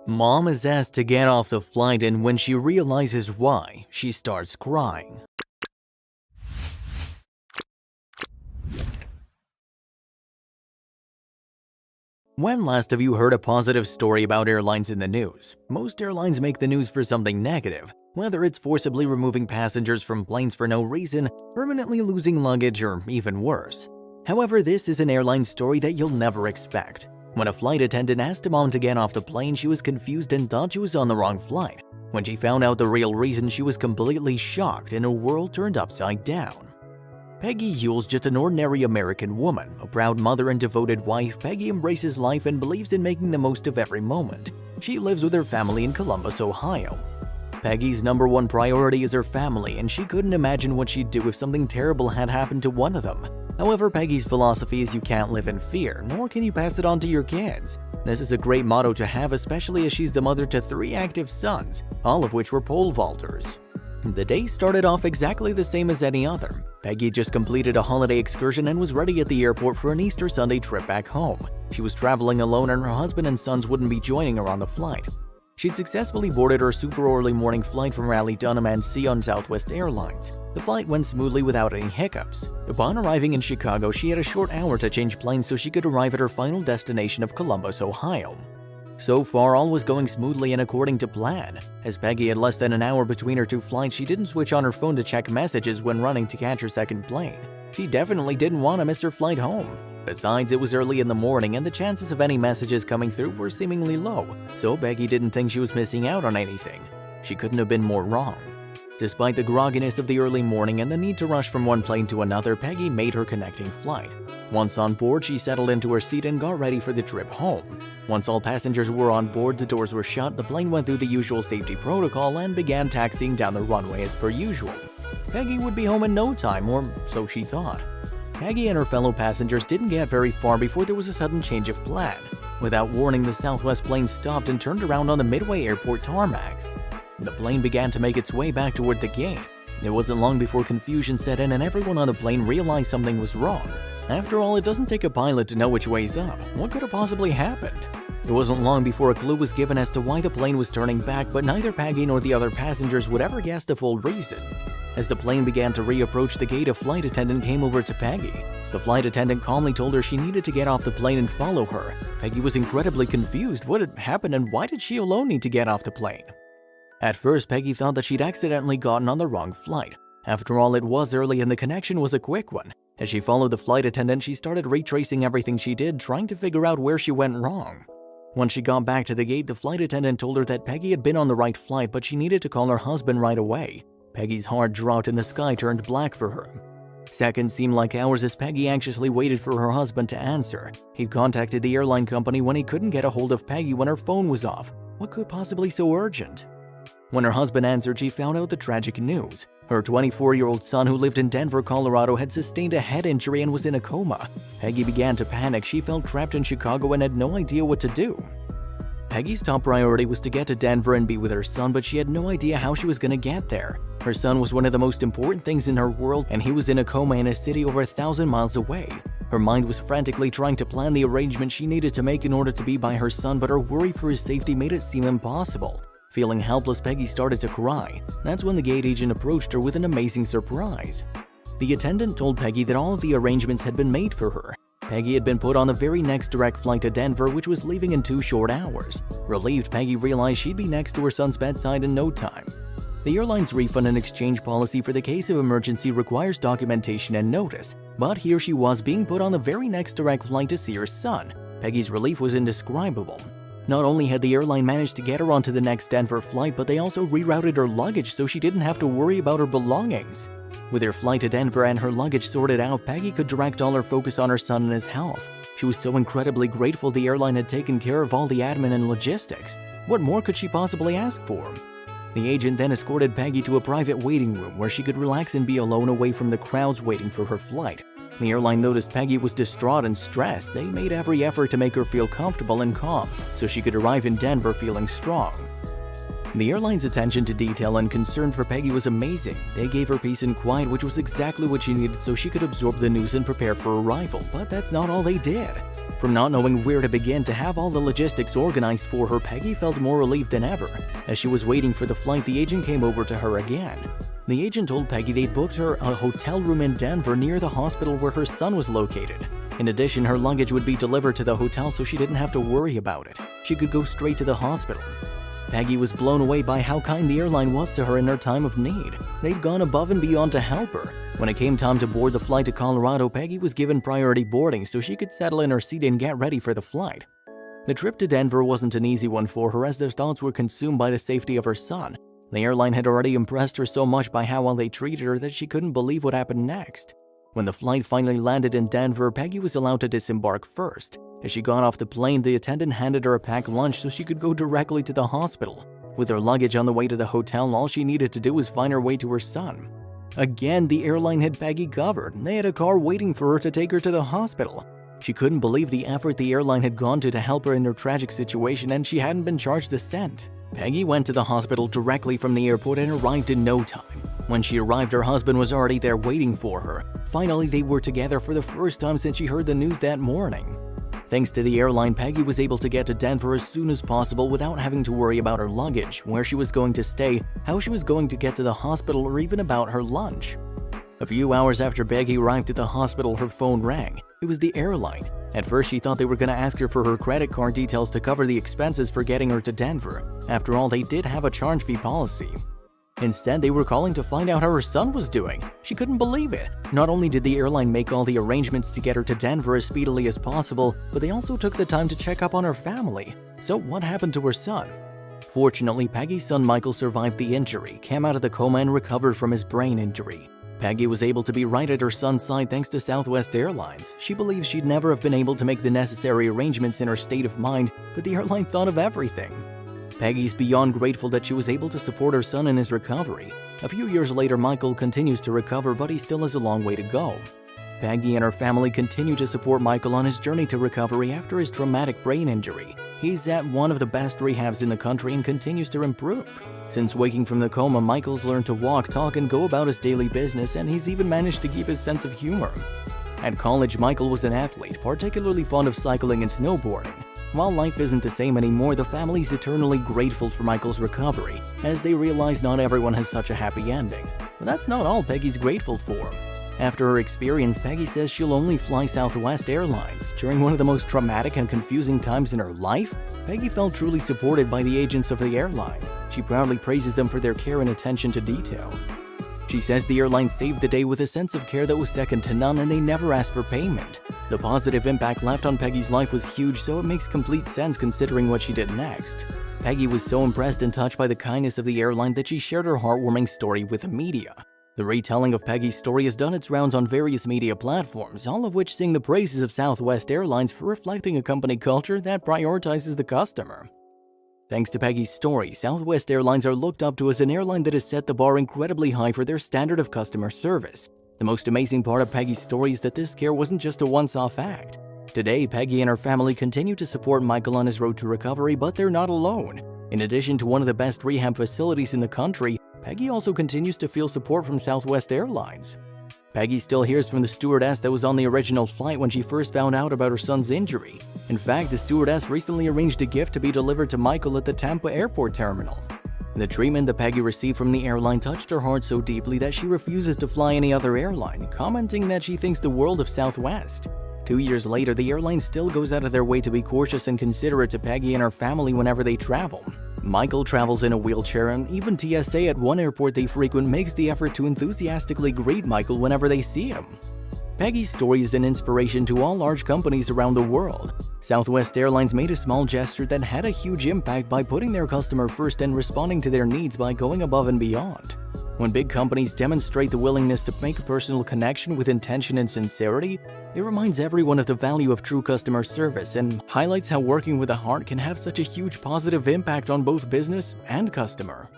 Mom is asked to get off the flight, and when she realizes why, she starts crying. When last have you heard a positive story about airlines in the news? Most airlines make the news for something negative, whether it's forcibly removing passengers from planes for no reason, permanently losing luggage, or even worse. However, this is an airline story that you'll never expect. When a flight attendant asked Mom to get off the plane, she was confused and thought she was on the wrong flight. When she found out the real reason, she was completely shocked and her world turned upside down. Peggy Yule's just an ordinary American woman. A proud mother and devoted wife, Peggy embraces life and believes in making the most of every moment. She lives with her family in Columbus, Ohio. Peggy's number one priority is her family, and she couldn't imagine what she'd do if something terrible had happened to one of them. However, Peggy's philosophy is you can't live in fear, nor can you pass it on to your kids. This is a great motto to have, especially as she's the mother to 3 active sons, all of which were pole vaulters. The day started off exactly the same as any other. Peggy just completed a holiday excursion and was ready at the airport for an Easter Sunday trip back home. She was traveling alone and her husband and sons wouldn't be joining her on the flight. She'd successfully boarded her super early morning flight from Raleigh-Durham NC on Southwest Airlines. The flight went smoothly without any hiccups. Upon arriving in Chicago, she had a short hour to change planes so she could arrive at her final destination of Columbus, Ohio. So far, all was going smoothly and according to plan. As Peggy had less than an hour between her 2 flights, she didn't switch on her phone to check messages when running to catch her second plane. She definitely didn't want to miss her flight home. Besides, it was early in the morning and the chances of any messages coming through were seemingly low, so Peggy didn't think she was missing out on anything. She couldn't have been more wrong. Despite the grogginess of the early morning and the need to rush from one plane to another, Peggy made her connecting flight. Once on board, she settled into her seat and got ready for the trip home. Once all passengers were on board, the doors were shut, the plane went through the usual safety protocol and began taxiing down the runway as per usual. Peggy would be home in no time, or so she thought. Peggy and her fellow passengers didn't get very far before there was a sudden change of plan. Without warning, the Southwest plane stopped and turned around on the Midway Airport tarmac. The plane began to make its way back toward the gate. It wasn't long before confusion set in and everyone on the plane realized something was wrong. After all, it doesn't take a pilot to know which way's up. What could have possibly happened? It wasn't long before a clue was given as to why the plane was turning back, but neither Peggy nor the other passengers would ever guess the full reason. As the plane began to reapproach the gate, a flight attendant came over to Peggy. The flight attendant calmly told her she needed to get off the plane and follow her. Peggy was incredibly confused. What had happened and why did she alone need to get off the plane? At first, Peggy thought that she'd accidentally gotten on the wrong flight. After all, it was early and the connection was a quick one. As she followed the flight attendant, she started retracing everything she did, trying to figure out where she went wrong. Once she got back to the gate, the flight attendant told her that Peggy had been on the right flight, but she needed to call her husband right away. Peggy's heart dropped and the sky turned black for her. Seconds seemed like hours as Peggy anxiously waited for her husband to answer. He'd contacted the airline company when he couldn't get a hold of Peggy when her phone was off. What could possibly so urgent? When her husband answered, she found out the tragic news. Her 24-year-old son, who lived in Denver, Colorado, had sustained a head injury and was in a coma. Peggy began to panic. She felt trapped in Chicago and had no idea what to do. Peggy's top priority was to get to Denver and be with her son, but she had no idea how she was going to get there. Her son was one of the most important things in her world, and he was in a coma in a city over 1,000 miles away. Her mind was frantically trying to plan the arrangement she needed to make in order to be by her son, but her worry for his safety made it seem impossible. Feeling helpless, Peggy started to cry. That's when the gate agent approached her with an amazing surprise. The attendant told Peggy that all of the arrangements had been made for her. Peggy had been put on the very next direct flight to Denver, which was leaving in 2 short hours. Relieved, Peggy realized she'd be next to her son's bedside in no time. The airline's refund and exchange policy for the case of emergency requires documentation and notice, but here she was being put on the very next direct flight to see her son. Peggy's relief was indescribable. Not only had the airline managed to get her onto the next Denver flight, but they also rerouted her luggage so she didn't have to worry about her belongings. With her flight to Denver and her luggage sorted out, Peggy could direct all her focus on her son and his health. She was so incredibly grateful the airline had taken care of all the admin and logistics. What more could she possibly ask for? The agent then escorted Peggy to a private waiting room where she could relax and be alone away from the crowds waiting for her flight. The airline noticed Peggy was distraught and stressed. They made every effort to make her feel comfortable and calm so she could arrive in Denver feeling strong. The airline's attention to detail and concern for Peggy was amazing. They gave her peace and quiet, which was exactly what she needed so she could absorb the news and prepare for arrival. But that's not all they did. From not knowing where to begin to have all the logistics organized for her, Peggy felt more relieved than ever. As she was waiting for the flight, the agent came over to her again. The agent told Peggy they booked her a hotel room in Denver near the hospital where her son was located. In addition, her luggage would be delivered to the hotel so she didn't have to worry about it. She could go straight to the hospital. Peggy was blown away by how kind the airline was to her in her time of need. They'd gone above and beyond to help her. When it came time to board the flight to Colorado, Peggy was given priority boarding so she could settle in her seat and get ready for the flight. The trip to Denver wasn't an easy one for her as their thoughts were consumed by the safety of her son. The airline had already impressed her so much by how well they treated her that she couldn't believe what happened next. When the flight finally landed in Denver, Peggy was allowed to disembark first. As she got off the plane, the attendant handed her a packed lunch so she could go directly to the hospital. With her luggage on the way to the hotel, all she needed to do was find her way to her son. Again, the airline had Peggy covered. They had a car waiting for her to take her to the hospital. She couldn't believe the effort the airline had gone to help her in her tragic situation, and she hadn't been charged a cent. Peggy went to the hospital directly from the airport and arrived in no time. When she arrived, her husband was already there waiting for her. Finally, they were together for the first time since she heard the news that morning. Thanks to the airline, Peggy was able to get to Denver as soon as possible without having to worry about her luggage, where she was going to stay, how she was going to get to the hospital, or even about her lunch. A few hours after Peggy arrived at the hospital, her phone rang. It was the airline. At first, she thought they were going to ask her for her credit card details to cover the expenses for getting her to Denver. After all, they did have a charge fee policy. Instead, they were calling to find out how her son was doing. She couldn't believe it. Not only did the airline make all the arrangements to get her to Denver as speedily as possible, but they also took the time to check up on her family. So what happened to her son? Fortunately, Peggy's son Michael survived the injury, came out of the coma, and recovered from his brain injury. Peggy was able to be right at her son's side thanks to Southwest Airlines. She believes she'd never have been able to make the necessary arrangements in her state of mind, but the airline thought of everything. Peggy's beyond grateful that she was able to support her son in his recovery. A few years later, Michael continues to recover, but he still has a long way to go. Peggy and her family continue to support Michael on his journey to recovery after his traumatic brain injury. He's at one of the best rehabs in the country and continues to improve. Since waking from the coma, Michael's learned to walk, talk, and go about his daily business, and he's even managed to keep his sense of humor. At college, Michael was an athlete, particularly fond of cycling and snowboarding. While life isn't the same anymore, the family's eternally grateful for Michael's recovery, as they realize not everyone has such a happy ending. But that's not all Peggy's grateful for. After her experience, Peggy says she'll only fly Southwest Airlines. During one of the most traumatic and confusing times in her life, Peggy felt truly supported by the agents of the airline. She proudly praises them for their care and attention to detail. She says the airline saved the day with a sense of care that was second to none, and they never asked for payment. The positive impact left on Peggy's life was huge, so it makes complete sense considering what she did next. Peggy was so impressed and touched by the kindness of the airline that she shared her heartwarming story with the media. The retelling of Peggy's story has done its rounds on various media platforms, all of which sing the praises of Southwest Airlines for reflecting a company culture that prioritizes the customer. Thanks to Peggy's story, Southwest Airlines are looked up to as an airline that has set the bar incredibly high for their standard of customer service. The most amazing part of Peggy's story is that this care wasn't just a once-off act. Today, Peggy and her family continue to support Michael on his road to recovery, but they're not alone. In addition to one of the best rehab facilities in the country, Peggy also continues to feel support from Southwest Airlines. Peggy still hears from the stewardess that was on the original flight when she first found out about her son's injury. In fact, the stewardess recently arranged a gift to be delivered to Michael at the Tampa airport terminal. The treatment that Peggy received from the airline touched her heart so deeply that she refuses to fly any other airline, commenting that she thinks the world of Southwest. 2 years later, the airline still goes out of their way to be cautious and considerate to Peggy and her family whenever they travel. Michael travels in a wheelchair, and even TSA at one airport they frequent makes the effort to enthusiastically greet Michael whenever they see him. Peggy's story is an inspiration to all large companies around the world. Southwest Airlines made a small gesture that had a huge impact by putting their customer first and responding to their needs by going above and beyond. When big companies demonstrate the willingness to make a personal connection with intention and sincerity, it reminds everyone of the value of true customer service and highlights how working with a heart can have such a huge positive impact on both business and customer.